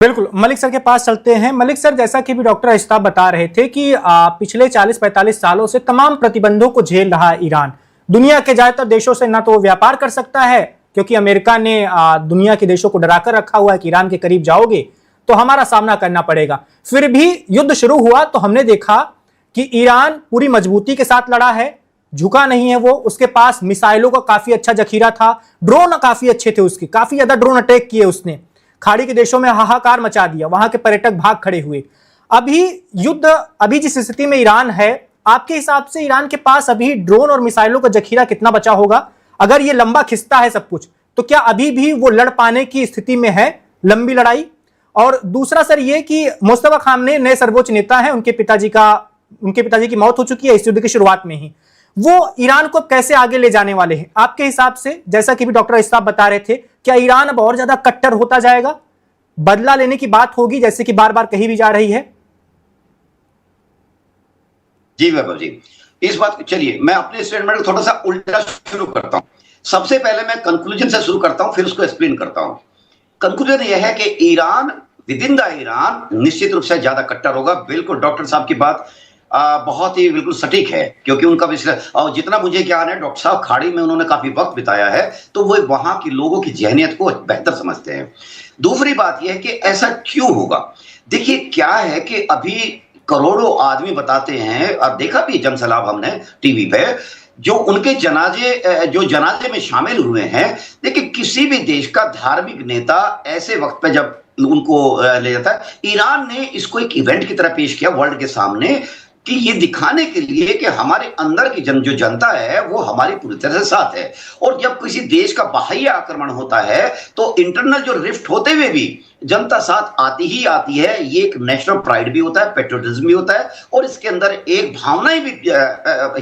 बिल्कुल, मलिक सर के पास चलते हैं। मलिक सर, जैसा कि भी डॉक्टर अशताब बता रहे थे कि पिछले 40-45 सालों से तमाम प्रतिबंधों को झेल रहा है ईरान। दुनिया के ज्यादातर देशों से ना तो वो व्यापार कर सकता है, क्योंकि अमेरिका ने दुनिया के देशों को डराकर रखा हुआ है कि ईरान के करीब जाओगे तो हमारा सामना करना पड़ेगा। फिर भी युद्ध शुरू हुआ तो हमने देखा कि ईरान पूरी मजबूती के साथ लड़ा है, झुका नहीं है वो। उसके पास मिसाइलों का काफी अच्छा जखीरा था, ड्रोन काफी अच्छे थे उसके, काफी ज्यादा ड्रोन अटैक किए उसने, खाड़ी के देशों में हाहाकार मचा दिया, वहां के पर्यटक भाग खड़े हुए। अभी जिस स्थिति में ईरान है, आपके हिसाब से ईरान के पास अभी ड्रोन और मिसाइलों का जखीरा कितना बचा होगा? अगर ये लंबा खिंचता है सब कुछ, तो क्या अभी भी वो लड़ पाने की स्थिति में है लंबी लड़ाई? और दूसरा सर ये कि मुस्तफा खामनेई नए सर्वोच्च नेता है, उनके पिताजी की मौत हो चुकी है इस युद्ध की शुरुआत में ही। वो ईरान को कैसे आगे ले जाने वाले हैं आपके हिसाब से? जैसा कि भी डॉक्टर अशताब बता रहे थे, क्या ईरान अब और ज्यादा कट्टर होता जाएगा? बदला लेने की बात होगी जैसे कि बार बार कही भी जा रही है। जी वैभव जी, इस बात चलिए मैं अपने स्टेटमेंट को थोड़ा सा उल्टा शुरू करता हूं। सबसे पहले मैं कंक्लूजन से शुरू करता हूं, फिर उसको एक्सप्लेन करता हूं। कंक्लूजन यह है कि Iran with in the Iran निश्चित रूप से ज्यादा कट्टर होगा। बिल्कुल डॉक्टर साहब की बात बहुत ही बिल्कुल सटीक है, क्योंकि उनका और जितना मुझे ज्ञान है, डॉक्टर साहब खाड़ी में उन्होंने काफी वक्त बिताया है, तो वो वहां के लोगों की जहनियत को बेहतर समझते हैं। दूसरी बात यह है कि ऐसा क्यों होगा। देखिए क्या है कि अभी करोड़ों आदमी बताते हैं, अब देखा भी जनसलाब हमने टीवी पे, जो उनके जनाजे में शामिल हुए हैं। देखिए किसी भी देश का धार्मिक नेता ऐसे वक्त पे जब उनको ले जाता है, ईरान ने इसको एक इवेंट की तरह पेश किया वर्ल्ड के सामने, कि ये दिखाने के लिए कि हमारे अंदर की जो जनता है वो हमारी पूरी तरह से साथ है। और जब किसी देश का बाह्य आक्रमण होता है तो इंटरनल जो रिफ्ट होते हुए भी जनता साथ आती ही आती है। ये एक नेशनल प्राइड भी होता है, पेट्रियटिज्म भी होता है, और इसके अंदर एक भावनाएं भी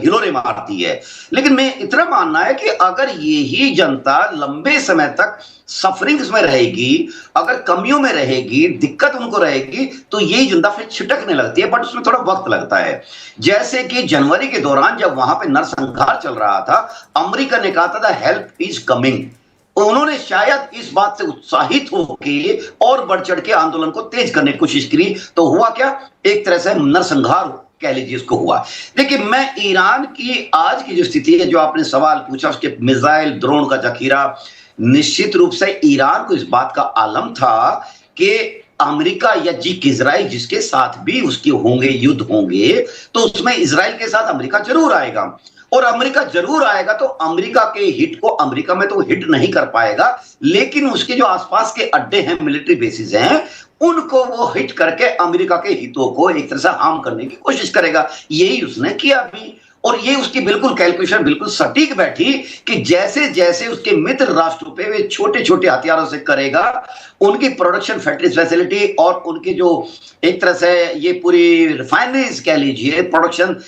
हिलोरे मारती है। लेकिन मैं इतना मानना है कि अगर यही जनता लंबे समय तक सफरिंग्स में रहेगी, अगर कमियों में रहेगी, दिक्कत उनको रहेगी, तो यही जनता फिर छिटकने लगती है, बट उसमें थोड़ा वक्त लगता है। जैसे कि जनवरी के दौरान जब वहां पे नरसंहार चल रहा था, अमेरिका ने कहा था हेल्प इज कमिंग। उन्होंने शायद इस बात से उत्साहित होकर और बढ़ चढ़ के आंदोलन को तेज करने की कोशिश की, तो हुआ क्या, एक तरह से नरसंहार कह लीजिए इसको हुआ। देखिए मैं ईरान की आज की जो स्थिति है, जो आपने सवाल पूछा, उसके मिसाइल ड्रोन का जखीरा, निश्चित रूप से ईरान को इस बात का आलम था कि अमेरिका या इजराइल जिसके साथ भी उसके होंगे युद्ध होंगे, तो उसमें इजराइल के साथ अमेरिका जरूर आएगा। और अमेरिका जरूर आएगा तो अमेरिका के हिट को अमेरिका में तो हिट नहीं कर पाएगा, लेकिन उसके जो आसपास के अड्डे हैं, मिलिट्री बेसिस हैं, उनको वो हिट करके अमेरिका के हितों को एक तरह से हार्म करने की कोशिश करेगा। यही उसने किया भी, और ये उसकी बिल्कुल कैलकुलेशन बिल्कुल सटीक बैठी कि जैसे जैसे उसके मित्र राष्ट्रों पे वे छोटे छोटे हथियारों से करेगा, उनकी प्रोडक्शन फैसिलिटी और उनकी जो एक तरह से ये पूरी रिफाइनरीज कह लीजिए, प्रोडक्शन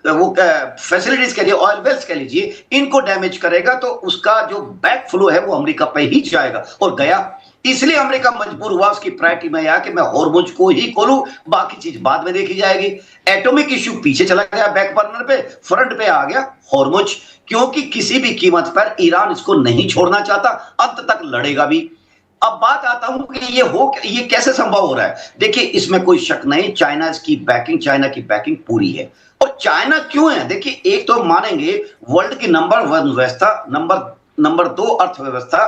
वो फैसिलिटीज कह लीजिए, ऑयल वेल्स कह लीजिए, इनको डैमेज करेगा, तो उसका जो बैक फ्लो है वो अमेरिका पे ही जाएगा, और गया। इसलिए अमेरिका मजबूर हुआ उसकी प्रायोरिटी में आया कि मैं हॉर्मुज को ही खोलूं, बाकी चीज बाद में देखी जाएगी। एटॉमिक इश्यू पीछे चला गया, बैक बर्नर पे, फ्रंट पे आ गया हॉर्मुज, क्योंकि किसी भी कीमत पर ईरान इसको नहीं छोड़ना चाहता, अंत तक लड़ेगा भी। अब बात आता हूं कि ये कैसे संभव हो रहा है। देखिए इसमें कोई शक नहीं, चाइना की बैकिंग पूरी है। और चाइना क्यों है, देखिए एक तो मानेंगे वर्ल्ड की नंबर 1 व्यवस्था, नंबर 2 अर्थव्यवस्था,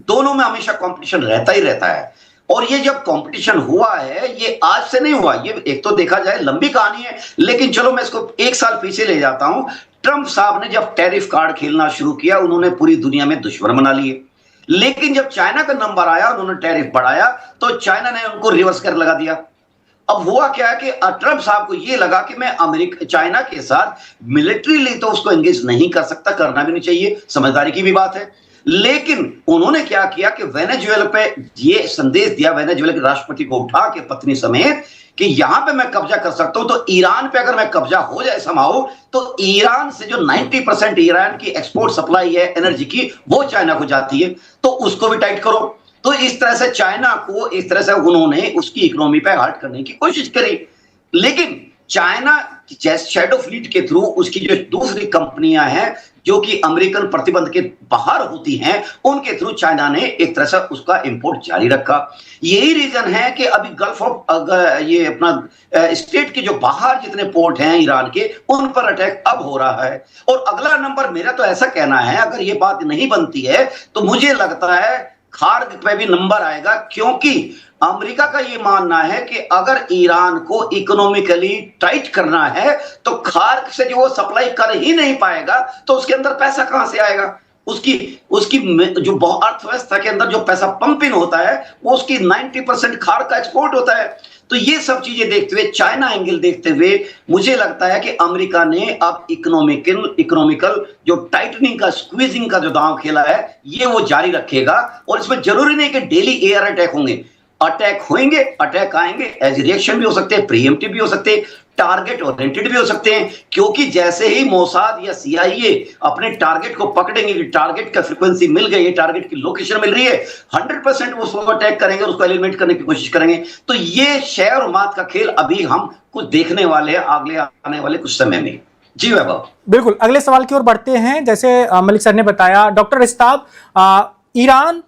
दोनों में हमेशा कंपटीशन रहता ही रहता है। और ये जब कंपटीशन हुआ है, ये आज से नहीं हुआ, ये एक तो देखा जाए लंबी कहानी है, लेकिन चलो मैं इसको 1 साल पीछे ले जाता हूं। ट्रंप साहब ने जब टैरिफ कार्ड खेलना शुरू किया, उन्होंने पूरी दुनिया में दुश्मन बना लिए। लेकिन जब चाइना का नंबर आया, उन्होंने टैरिफ बढ़ाया, तो चाइना ने उनको रिवर्स कर लगा दिया। अब हुआ क्या है कि ट्रंप साहब को यह लगा कि मैं चाइना के साथ मिलिट्रीली तो उसको एंगेज नहीं कर सकता, करना भी नहीं चाहिए, समझदारी की भी बात है। लेकिन उन्होंने क्या किया कि वेनेजुएला पे ये संदेश दिया, वेनेजुएला के राष्ट्रपति को उठा के पत्नी समेत, कि यहां पे मैं कब्जा कर सकता हूं, तो ईरान पे अगर मैं कब्जा हो जाए समाओ, तो ईरान से जो 90% ईरान की एक्सपोर्ट सप्लाई है एनर्जी की, वो चाइना को जाती है, तो उसको भी टाइट करो। तो इस तरह से चाइना को इस तरह से उन्होंने उसकी इकोनॉमी पे हर्ट करने की कोशिश करी। लेकिन चाइना शैडो फ्लीट के थ्रू उसकी जो दूसरी कंपनियां हैं जो कि अमेरिकन प्रतिबंध के बाहर होती हैं, उनके थ्रू चाइना ने एक तरह से उसका इंपोर्ट जारी रखा। यही रीजन है कि अभी गल्फ ऑफ ये अपना स्टेट के जो बाहर जितने पोर्ट हैं ईरान के, उन पर अटैक अब हो रहा है। और अगला नंबर मेरा तो ऐसा कहना है, अगर ये बात नहीं बनती है तो मुझे लगता है खार्ग पे भी नंबर आएगा, क्योंकि अमेरिका का ये मानना है कि अगर ईरान को इकोनॉमिकली टाइट करना है तो खार्ग से जो वो सप्लाई कर ही नहीं पाएगा तो उसके अंदर पैसा कहां से आएगा। उसकी उसकी जो अर्थव्यवस्था के अंदर जो पैसा पंप इन होता है वो उसकी 90% खार्ग का एक्सपोर्ट होता है। तो ये सब चीजें देखते हुए, चाइना एंगल देखते हुए, मुझे लगता है कि अमेरिका ने अब इकोनॉमिकल जो टाइटनिंग का, स्क्वीजिंग का जो दांव खेला है ये वो जारी रखेगा। और इसमें जरूरी नहीं कि डेली एयर अटैक होंगे, अटैक होंगे, अटैक आएंगे, एज रिएक्शन भी हो सकते हैं, प्रीएम्प्टिव भी हो सकते हैं, टारगेट ओरिएंटेड भी हो सकते हैं। क्योंकि जैसे ही मोसाद या सीआईए अपने टारगेट को पकड़ेंगे कि टारगेट का फ्रीक्वेंसी मिल गई है, टारगेट की लोकेशन मिल रही है, 100% वो उसको अटैक करेंगे, उसको एलिमिनेट करने की कोशिश करेंगे। तो ये शेर और मात का खेल अभी हम कुछ देखने वाले हैं अगले आने वाले कुछ समय में। जी वैभव। बिल्कुल, अगले सवाल की ओर बढ़ते हैं। जैसे मलिक सर ने बताया, डॉक्टर इस्ताब, ईरान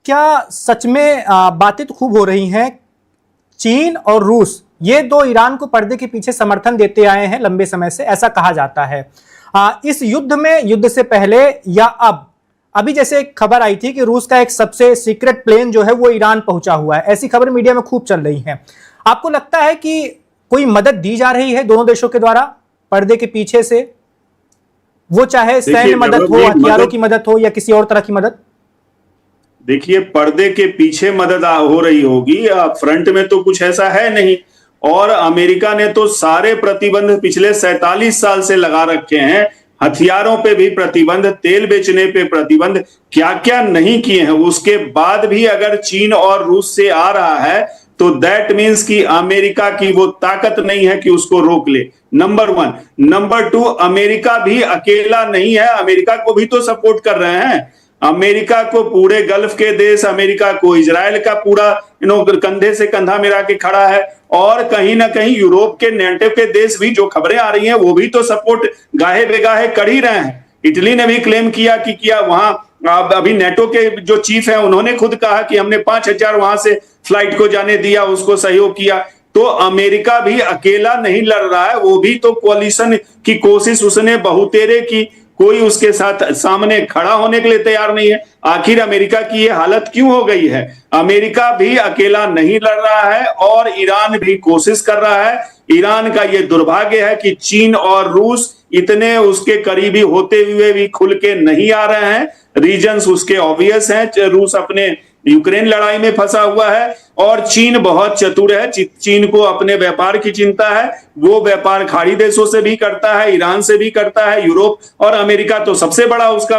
क्या सच में बातें तो खूब हो रही हैं, चीन और रूस ये दो ईरान को पर्दे के पीछे समर्थन देते आए हैं लंबे समय से, ऐसा कहा जाता है। इस युद्ध में, युद्ध से पहले या अब, अभी जैसे एक खबर आई थी कि रूस का एक सबसे सीक्रेट प्लेन जो है वो ईरान पहुंचा हुआ है, ऐसी खबर मीडिया में खूब चल रही है। आपको लगता है कि कोई मदद दी जा रही है दोनों देशों के द्वारा पर्दे के पीछे से, वो चाहे सैन्य मदद हो, हथियारों की मदद हो या किसी और तरह की मदद? देखिए, पर्दे के पीछे मदद हो रही होगी, फ्रंट में तो कुछ ऐसा है नहीं। और अमेरिका ने तो सारे प्रतिबंध पिछले 47 साल से लगा रखे हैं, हथियारों पे भी प्रतिबंध, तेल बेचने पे प्रतिबंध, क्या क्या नहीं किए हैं। उसके बाद भी अगर चीन और रूस से आ रहा है तो दैट मीन्स कि अमेरिका की वो ताकत नहीं है कि उसको रोक ले, नंबर 1। नंबर 2, अमेरिका भी अकेला नहीं है, अमेरिका को भी तो सपोर्ट कर रहे हैं। अमेरिका को पूरे गल्फ के देश, अमेरिका को इजराइल का पूरा कंधे से कंधा मिला के खड़ा है। और कहीं ना कहीं यूरोप के नेटो के देश भी, जो खबरें आ रही हैं, वो भी तो सपोर्ट गाहे बेगाहे कर ही रहे हैं। इटली ने भी क्लेम किया वहां अभी नेटो के जो चीफ है उन्होंने खुद कहा कि हमने 5000 वहां से फ्लाइट को जाने दिया, उसको सहयोग किया। तो अमेरिका भी अकेला नहीं लड़ रहा है, वो भी तो कोalition की कोशिश उसने बहुतेरे की, कोई उसके साथ सामने खड़ा होने के लिए तैयार नहीं है। आखिर अमेरिका की ये हालत क्यों हो गई है? अमेरिका भी अकेला नहीं लड़ रहा है और ईरान भी कोशिश कर रहा है। ईरान का ये दुर्भाग्य है कि चीन और रूस इतने उसके करीबी होते हुए भी खुल के नहीं आ रहे हैं। रीजन्स उसके ऑब्वियस हैं, रूस अपने यूक्रेन लड़ाई में फंसा हुआ है और चीन बहुत चतुर है। चीन को अपने व्यापार की चिंता है, वो व्यापार खाड़ी देशों से भी करता है, ईरान से भी करता है, यूरोप और अमेरिका तो सबसे बड़ा उसका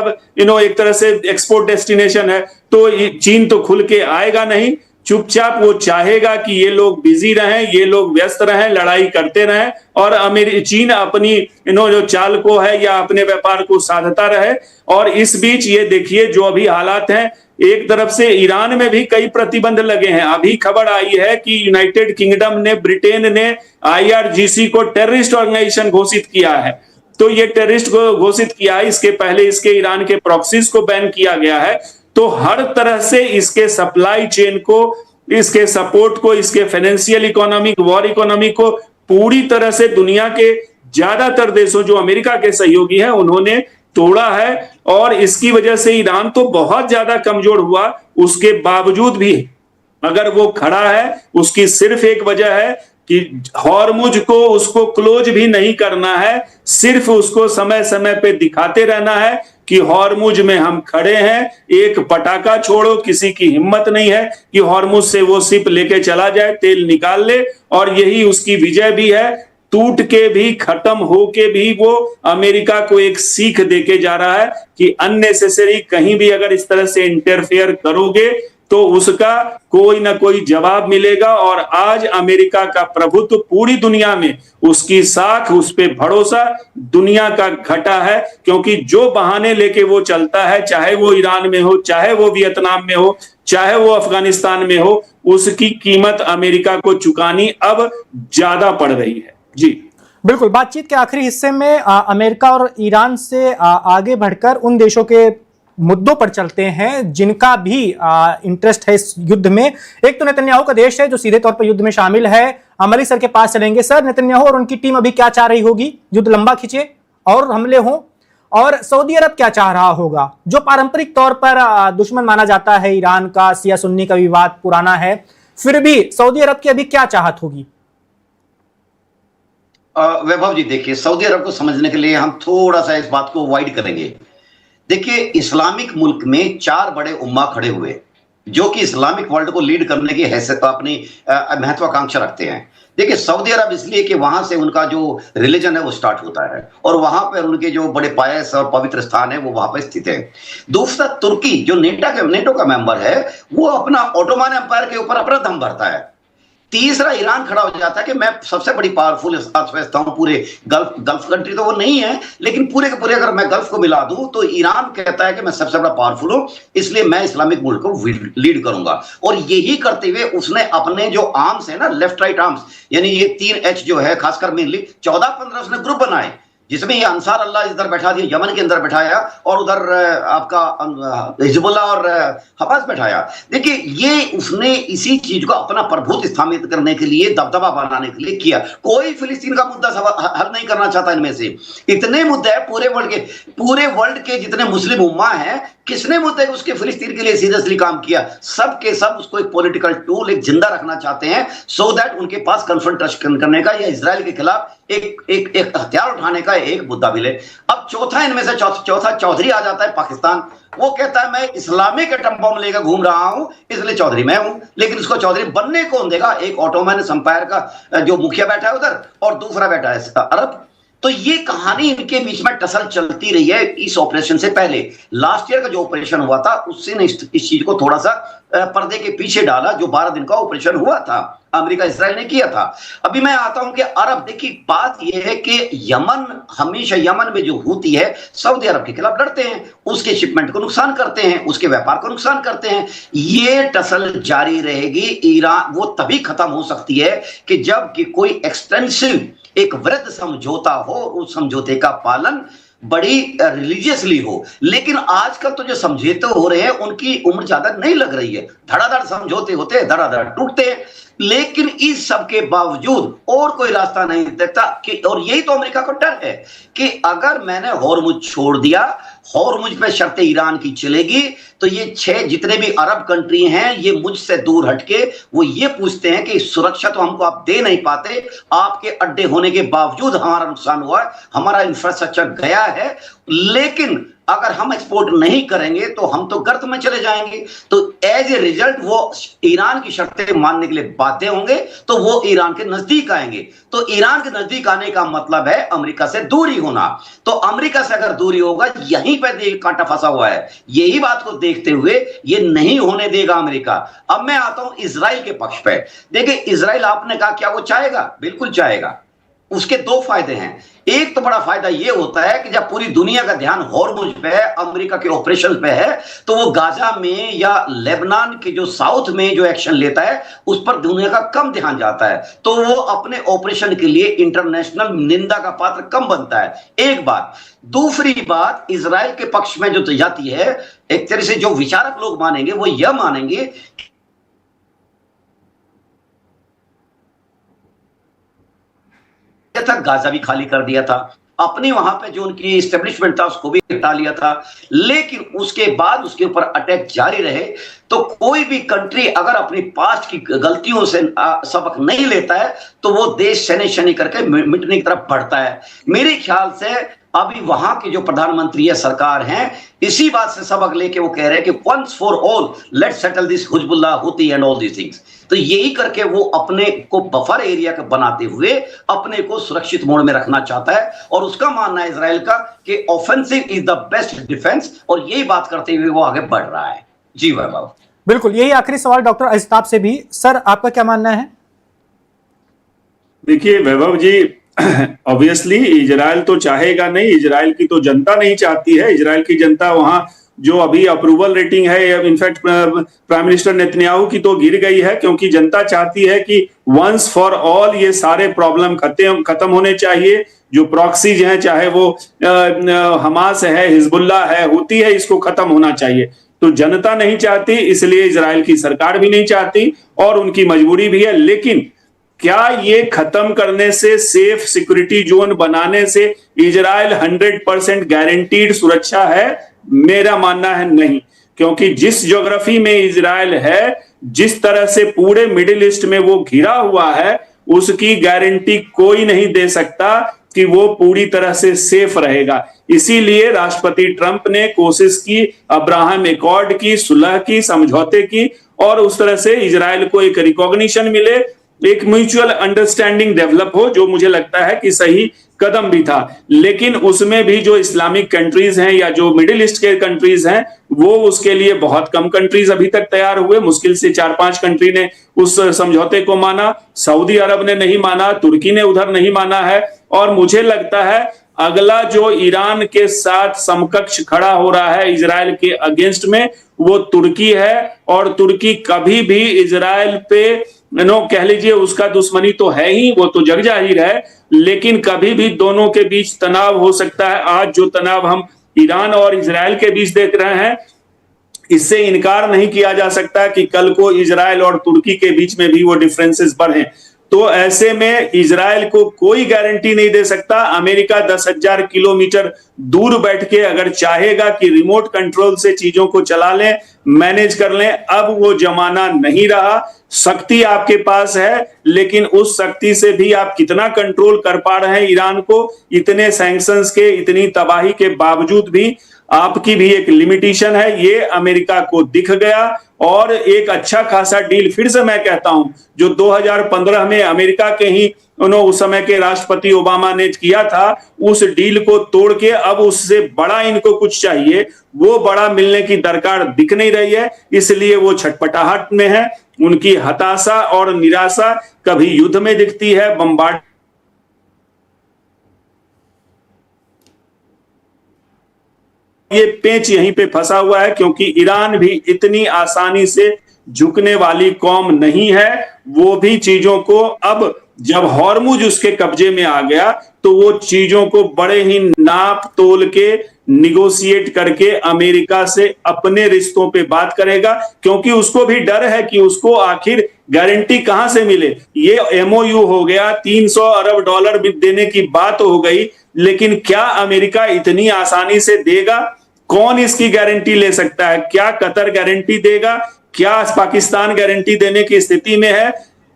एक तरह से एक्सपोर्ट डेस्टिनेशन है। तो चीन तो खुल के आएगा नहीं, चुपचाप वो चाहेगा कि ये लोग बिजी रहें, ये लोग व्यस्त रहें, लड़ाई करते रहें और चीन अपनी जो चाल को है या अपने व्यापार को साधता रहे। और इस बीच ये देखिए जो अभी हालात हैं, एक तरफ से ईरान में भी कई प्रतिबंध लगे हैं। अभी खबर आई है कि यूनाइटेड किंगडम ने, ब्रिटेन ने IRGC को टेररिस्ट ऑर्गेनाइजेशन घोषित किया है। तो ये टेररिस्ट को घोषित किया है, इसके पहले इसके ईरान के प्रॉक्सीज को बैन किया गया है। तो हर तरह से इसके सप्लाई चेन को, इसके सपोर्ट को, इसके फाइनेंशियल इकोनॉमी, वॉर इकोनॉमी को पूरी तरह से दुनिया के ज्यादातर देशों जो अमेरिका के सहयोगी हैं उन्होंने तोड़ा है। और इसकी वजह से ईरान तो बहुत ज्यादा कमजोर हुआ, उसके बावजूद भी अगर वो खड़ा है, उसकी सिर्फ एक वजह है कि हॉर्मुज को उसको क्लोज भी नहीं करना है, सिर्फ उसको समय समय पे दिखाते रहना है कि हॉर्मुज में हम खड़े हैं। एक पटाखा छोड़ो, किसी की हिम्मत नहीं है कि हॉर्मुज से वो शिप लेके चला जाए, तेल निकाल ले। और यही उसकी विजय भी है। टूट के भी, खत्म हो के भी वो अमेरिका को एक सीख देके जा रहा है कि अननेसेसरी कहीं भी अगर इस तरह से इंटरफेयर करोगे तो उसका कोई ना कोई जवाब मिलेगा। और आज अमेरिका का प्रभुत्व पूरी दुनिया में, उसकी साख, उस पे भरोसा दुनिया का घटा है। क्योंकि जो बहाने लेके वो चलता है, चाहे वो ईरान में हो, चाहे वो वियतनाम में हो, चाहे वो अफगानिस्तान में हो, उसकी कीमत अमेरिका को चुकानी अब ज्यादा पड़ रही है। जी बिल्कुल, बातचीत के आखिरी हिस्से में अमेरिका और ईरान से आगे बढ़कर उन देशों के मुद्दों पर चलते हैं जिनका भी इंटरेस्ट है इस युद्ध में। एक तो नेतन्याहू का देश है जो सीधे तौर पर युद्ध में शामिल है। मलिक सर के पास चलेंगे। सर, नेतन्याहू और उनकी टीम अभी क्या चाह रही होगी? युद्ध लंबा खिंचे और हमले हों? और सऊदी अरब क्या चाह रहा होगा, जो पारंपरिक तौर पर दुश्मन माना जाता है ईरान का? शिया सुन्नी का विवाद पुराना है, फिर भी सऊदी अरब की अभी क्या चाहत होगी? वैभव जी, देखिए, सऊदी अरब को समझने के लिए हम थोड़ा सा इस बात को अवॉइड करेंगे। देखिए, इस्लामिक मुल्क में 4 बड़े उम्मा खड़े हुए जो कि इस्लामिक वर्ल्ड को लीड करने की हैसियत अपनी महत्वाकांक्षा रखते हैं। देखिए, सऊदी अरब इसलिए कि वहां से उनका जो रिलीजन है वो स्टार्ट होता है और वहां पर उनके जो बड़े पायस और पवित्र स्थान है वो वहां पर स्थित है। दूसरा, तुर्की जो नेटो का मेंबर है, वो अपना ऑटोमान एम्पायर के ऊपर अपना दम भरता है। तीसरा, ईरान खड़ा हो जाता है कि मैं सबसे बड़ी पावरफुल अर्थव्यवस्था हूं पूरे गल्फ कंट्री, तो वो नहीं है, लेकिन पूरे के पूरे अगर मैं गल्फ को मिला दूं तो ईरान कहता है कि मैं सबसे बड़ा पावरफुल हूं, इसलिए मैं इस्लामिक मुल्क को लीड करूंगा। और यही करते हुए उसने अपने जो आर्म्स है ना, लेफ्ट राइट आर्म्स, यानी ये 3H जो है, खासकर मेनली 14-15 उसने ग्रुप बनाए, जिसमें ये अंसार अल्लाह इधर बैठा दिया, यमन के अंदर बैठाया, और उधर आपका हिजबुल्लाह और हमास बैठाया। देखिए, ये उसने इसी चीज को अपना प्रभुत्व स्थापित करने के लिए, दबदबा बनाने के लिए किया। कोई फिलिस्तीन का मुद्दा हल नहीं करना चाहता इनमें से। इतने मुद्दे हैं पूरे वर्ल्ड के जितने मुस्लिम उम्मा हैं, किसने मुद्दे उसके फिलिस्तीन के लिए सीरियसली काम किया? सब के सब उसको एक पॉलिटिकल टूल, एक जिंदा रखना चाहते हैं, सो दैट उनके पास कन्फ्रंटेशन करने का या इजराइल के खिलाफ एक हथियार उठाने का एक मुद्दा मिले। अब चौथा, इनमें से चौथा चौधरी आ जाता है, पाकिस्तान। वो कहता है मैं इस्लामिक एटम बम लेकर घूम रहा हूं, इसलिए चौधरी मैं हूं। लेकिन उसको चौधरी बनने कौन देगा? एक ऑटोमन एम्पायर का जो मुखिया बैठा है उधर, और दूसरा बैठा है अरब। तो ये कहानी इनके बीच में टसल चलती रही है इस ऑपरेशन से पहले। लास्ट ईयर का जो ऑपरेशन हुआ था उससे ने इस चीज को थोड़ा सा पर्दे के पीछे डाला। जो 12 दिन का ऑपरेशन हुआ था, अमेरिका इसराइल ने किया था। अभी मैं आता हूं कि अरब, देखिए बात यह है कि यमन, हमेशा यमन में जो हूती है सऊदी अरब के खिलाफ लड़ते हैं, उसके शिपमेंट को नुकसान करते हैं, उसके व्यापार को नुकसान करते हैं। ये टसल जारी रहेगी। ईरान वो तभी खत्म हो सकती है कि जब कि कोई एक्सटेंसिव एक वृद्ध समझौता हो, उस समझौते का पालन बड़ी रिलीजियसली हो। लेकिन आजकल तो जो समझौते हो रहे हैं उनकी उम्र ज्यादा नहीं लग रही है। धड़ाधड़ समझौते होते हैं, धड़ाधड़ टूटते हैं। लेकिन इस सब के बावजूद और कोई रास्ता नहीं दिखता कि, और यही तो अमेरिका को डर है कि अगर मैंने हॉर्मुज छोड़ दिया, हॉर्मुज पे शर्तें ईरान की चलेगी, तो ये 6 जितने भी अरब कंट्री हैं, ये मुझसे दूर हटके वो ये पूछते हैं कि सुरक्षा तो हमको आप दे नहीं पाते, आपके अड्डे होने के बावजूद हमारा नुकसान हुआ है, हमारा इंफ्रास्ट्रक्चर गया है, लेकिन अगर हम एक्सपोर्ट नहीं करेंगे तो हम तो गर्त में चले जाएंगे। तो एज ए रिजल्ट वो ईरान की शर्तें मानने के लिए बाध्य होंगे, तो वो ईरान के नजदीक आएंगे। तो ईरान के नजदीक आने का मतलब है अमेरिका से दूरी होना। तो अमेरिका से अगर दूरी होगा, यहीं पर कांटा फंसा हुआ है। यही बात को देखते हुए ये नहीं होने देगा अमेरिका। अब मैं आता हूं इजराइल के पक्ष पे। देखिए, इजराइल, आपने कहा क्या वो चाहेगा? बिल्कुल चाहेगा। उसके 2 फायदे हैं। एक तो बड़ा फायदा यह होता है कि जब पूरी दुनिया का ध्यान हॉर्मुज पे है, अमेरिका के ऑपरेशन पे है, तो वो गाजा में या लेबनान के जो साउथ में जो एक्शन लेता है उस पर दुनिया का कम ध्यान जाता है। तो वो अपने ऑपरेशन के लिए इंटरनेशनल निंदा का पात्र कम बनता है। एक बात। दूसरी बात, इजराइल के पक्ष में जो जाती है, एक तरह से जो विचारक लोग मानेंगे वो यह मानेंगे था, गाजा भी खाली कर दिया था, अपने वहां पे जो उनकी एस्टेब्लिशमेंट था उसको भी हटा लिया था, लेकिन उसके बाद उसके ऊपर अटैक जारी रहे। तो कोई भी कंट्री अगर अपनी पास्ट की गलतियों से सबक नहीं लेता है तो वो देश शनि शनि करके मिटने की तरफ बढ़ता है। मेरे ख्याल से अभी वहां के जो प्रधानमंत्री है, सरकार हैं, इसी बात से सबक लेके वो कह रहे हैं कि once for all let's settle this Hezbollah, Houthi and all these things. तो यही करके वो अपने को बफर एरिया का बनाते हुए अपने को सुरक्षित मोड में रखना चाहता है। और उसका मानना है इजराइल का कि offensive is the best defence, और यही बात करते हुए वो आगे बढ़ रहा है। जी वैभव। बिल्कुल, यही आखिरी सवाल डॉक्टर अजिताब से भी। सर, आपका क्या मानना है? देखिए वैभव जी, ऑब्वियसली इजराइल तो चाहेगा नहीं, इजराइल की तो जनता नहीं चाहती है। इजराइल की जनता वहां जो अभी अप्रूवल रेटिंग है, इनफैक्ट प्राइम मिनिस्टर नेतन्याहू की तो गिर गई है, क्योंकि जनता चाहती है कि वंस फॉर ऑल ये सारे प्रॉब्लम खत्म होने चाहिए। जो प्रॉक्सीज हैं, चाहे वो हमास है, हिजबुल्लाह है, हुती है, इसको खत्म होना चाहिए। तो जनता नहीं चाहती, इसलिए इजराइल की सरकार भी नहीं चाहती और उनकी मजबूरी भी है। लेकिन क्या ये खत्म करने से, सेफ सिक्योरिटी जोन बनाने से इजराइल 100% गारंटीड सुरक्षा है? मेरा मानना है नहीं, क्योंकि जिस ज्योग्राफी में इजराइल है, जिस तरह से पूरे मिडिल ईस्ट में वो घिरा हुआ है, उसकी गारंटी कोई नहीं दे सकता कि वो पूरी तरह से सेफ रहेगा। इसीलिए राष्ट्रपति ट्रंप ने कोशिश की, अब्राहम एकॉर्ड की, सुलह की, समझौते की, और उस तरह से इजराइल को एक रिकॉग्निशन मिले, एक म्यूचुअल अंडरस्टैंडिंग डेवलप हो, जो मुझे लगता है कि सही कदम भी था। लेकिन उसमें भी जो इस्लामिक कंट्रीज हैं या जो मिडिल ईस्ट के कंट्रीज हैं, वो उसके लिए बहुत कम कंट्रीज अभी तक तैयार हुए। मुश्किल से 4-5 कंट्री ने उस समझौते को माना। सऊदी अरब ने नहीं माना, तुर्की ने उधर नहीं माना है। और मुझे लगता है अगला जो ईरान के साथ समकक्ष खड़ा हो रहा है इजराइल के अगेंस्ट में, वो तुर्की है। और तुर्की कभी भी इजराइल पे कह लीजिए, उसका दुश्मनी तो है ही, वो तो जग जाहिर है, लेकिन कभी भी दोनों के बीच तनाव हो सकता है। आज जो तनाव हम ईरान और इजराइल के बीच देख रहे हैं, इससे इनकार नहीं किया जा सकता कि कल को इजराइल और तुर्की के बीच में भी वो डिफरेंसेस बढ़े। तो ऐसे में इजराइल को कोई गारंटी नहीं दे सकता। अमेरिका 10,000 किलोमीटर दूर बैठ के अगर चाहेगा कि रिमोट कंट्रोल से चीजों को चला लें, मैनेज कर लें, अब वो जमाना नहीं रहा। शक्ति आपके पास है, लेकिन उस शक्ति से भी आप कितना कंट्रोल कर पा रहे हैं ईरान को? इतने सैंक्शंस के, इतनी तबाही के बावजूद भी आपकी भी एक लिमिटेशन है, ये अमेरिका को दिख गया। और एक अच्छा खासा डील, फिर से मैं कहता हूं, जो 2015 में अमेरिका के ही उस समय के राष्ट्रपति ओबामा ने किया था, उस डील को तोड़ के अब उससे बड़ा इनको कुछ चाहिए, वो बड़ा मिलने की दरकार दिख नहीं रही है। इसलिए वो छटपटाहट में है। उनकी हताशा और निराशा कभी युद्ध में दिखती है, बम्बार्ड ये पेंच यहीं पे फंसा हुआ है, क्योंकि ईरान भी इतनी आसानी से झुकने वाली कौम नहीं है। वो भी चीजों को, अब जब हॉर्मुज उसके कब्जे में आ गया, तो वो चीजों को बड़े ही नाप तोल के, निगोशिएट करके अमेरिका से अपने रिश्तों पे बात करेगा, क्योंकि उसको भी डर है कि उसको आखिर गारंटी कहां से मिले। ये एमओयू हो गया, $300 अरब भी देने की बात हो गई, लेकिन क्या अमेरिका इतनी आसानी से देगा? कौन इसकी गारंटी ले सकता है? क्या कतर गारंटी देगा? क्या पाकिस्तान गारंटी देने की स्थिति में है?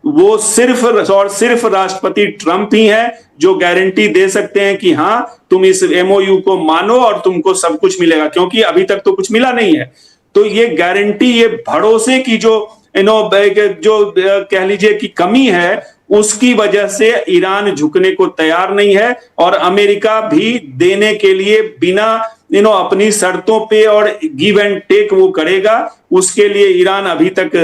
वो सिर्फ और सिर्फ राष्ट्रपति ट्रंप ही है जो गारंटी दे सकते हैं कि हां, तुम इस एमओयू को मानो और तुमको सब कुछ मिलेगा, क्योंकि अभी तक तो कुछ मिला नहीं है। तो ये गारंटी, ये भरोसे की जो कह लीजिए कि कमी है, उसकी वजह से ईरान झुकने को तैयार नहीं है। और अमेरिका भी देने के लिए बिना अपनी शर्तों पे और गिव एंड टेक वो करेगा, उसके लिए ईरान अभी तक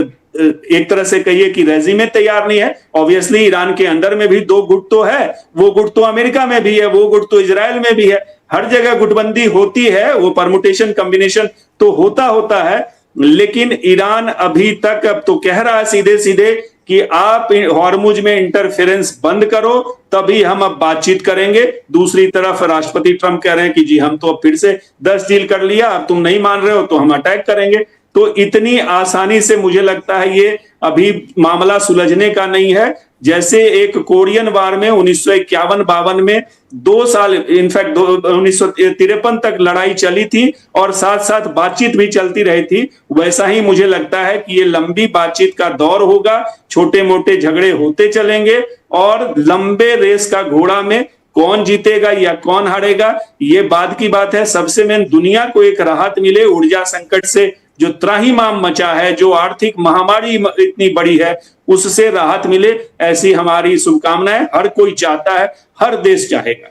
एक तरह से कहिए कि रेजी में तैयार नहीं है। ऑब्वियसली ईरान के अंदर में भी 2 गुट तो है, वो गुट तो अमेरिका में भी है, वो गुट तो इजराइल में भी है। हर जगह गुटबंदी होती है, वो परमुटेशन कॉम्बिनेशन तो होता है। लेकिन ईरान अभी तक अब तो कह रहा है सीधे सीधे कि आप हॉर्मुज में इंटरफेरेंस बंद करो, तभी हम अब बातचीत करेंगे। दूसरी तरफ राष्ट्रपति ट्रंप कह रहे हैं कि जी हम तो अब फिर से 10 डील कर लिया, अब तुम नहीं मान रहे हो तो हम अटैक करेंगे। तो इतनी आसानी से मुझे लगता है ये अभी मामला सुलझने का नहीं है। जैसे एक कोरियन वार में 1951-52 में 2 साल, इनफैक्ट 1953 तक लड़ाई चली थी और साथ साथ बातचीत भी चलती रही थी, वैसा ही मुझे लगता है कि ये लंबी बातचीत का दौर होगा। छोटे मोटे झगड़े होते चलेंगे और लंबे रेस का घोड़ा में कौन जीतेगा या कौन हारेगा, ये बाद की बात है। सबसे मेन, दुनिया को एक राहत मिले ऊर्जा संकट से, जो त्राहिमाम मचा है, जो आर्थिक महामारी इतनी बड़ी है, उससे राहत मिले, ऐसी हमारी शुभकामनाएं हर कोई चाहता है, हर देश चाहेगा।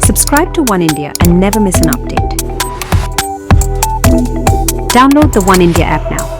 Subscribe to One India and never miss an update. Download the One India app now.